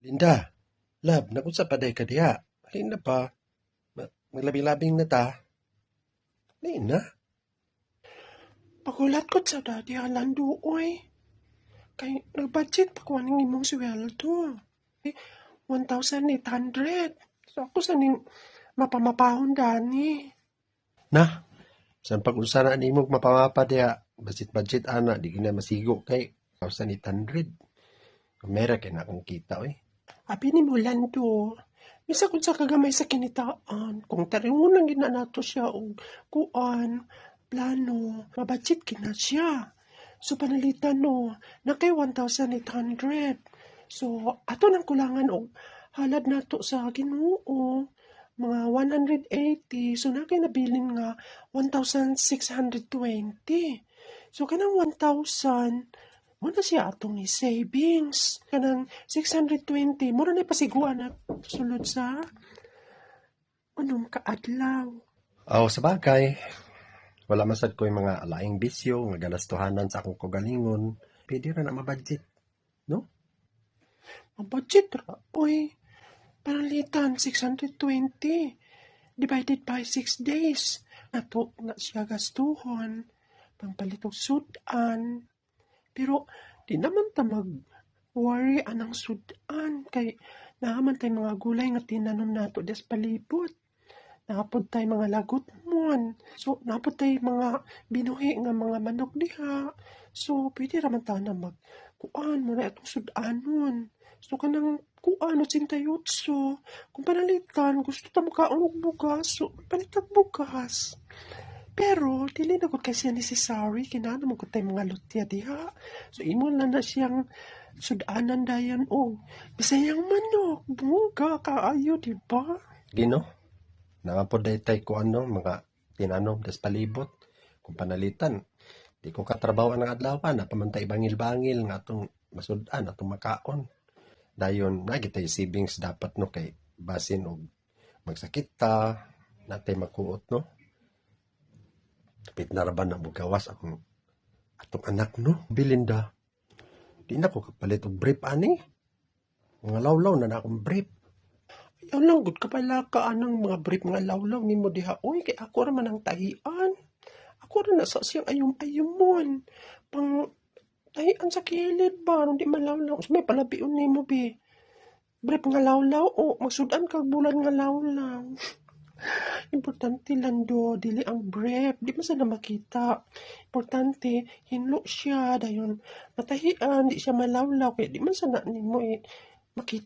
Linda, love, nakunsa pa day ka diha. Halin na pa. Maglabing-labing na ta. Halin na. Pagulat ko sa daddy Alando, oy. Kay nag-budget pa ko aning imong sweldo. 1,800. So ako sa ning mapamapahon dani. Na, saan pag-usa na ni mo mapamapa diha. Budget ana, di gina masigo kay 1,800. Kamera kay na akong kita, oy. Abi ni mo Lando. Misa kung sa kagamay sa kinitaan. Kung taringunan gina nato siya og kuan, plano, mabudget kina siya. So panalitan no, na kay 1,800. So ato nang kulangan og halad nato sa Ginoo mga 180. So na kay nabilin nga 1,620. So kanang 1,000 mo na siya atong ni savings. Kanang 620 mo na pasiguan na sulod sa anong kaadlaw. Sa bagay, wala masad ko yung mga alaing bisyo, nga ganastuhanan sa akong kagalingon. Pwede ra na mabudget, no? Ang budget ra, oy, panalitan 620 divided by 6 days. Nato na siya gastuhon, pangpalit og sudan. Pero di naman ta mag-worry anang sudan kay naman tay mga gulay nga tinanom nato des palibot. Napod tay mga lagot mon. So napod tay mga binuhi nga mga manok diha. So pwede ra man ta na magkuan mo na itong sudanon. So kanang kuan 88. Kung panalitan gusto ta makaon og bugas, so palitan bugas. Pero dili na gud kasi necessary kinahanglan mo gud tay mga lutya diha. So imo lang na siyang sudanan dayon og bisayang manok, buga kaayo di ba? Gino, nakapod day tay ko mga tinanom des palibot. Kung panalitan, di ko katrabaho ang adlaw na pamantay bangil-bangil nga atong masudan, atong makaon. Dayon, nagitay savings dapat no kay basin og magsakit ta, natay makuot no. Kapit na raban na bugawas akong atong anak no, Belinda. Di na ko kapalit og brief ani. Mga lawlaw na akong brief. Ayaw lang gud kapala ka anang mga brief nga lawlaw nimo diha. Oy kay ako ra man ang tahian. Ako ra na sa siyang ayom-ayomon. Pang tahian sa kilid ba di malawlaw. So may palabion nimo bi. Brief nga lawlaw o magsudan kag bulan nga lawlaw. Importante Lando, dili ang brief, di man sana makita. Importante, hinlo siya, dayon matahian, di siya malawlaw, kaya di man sana nimo makita.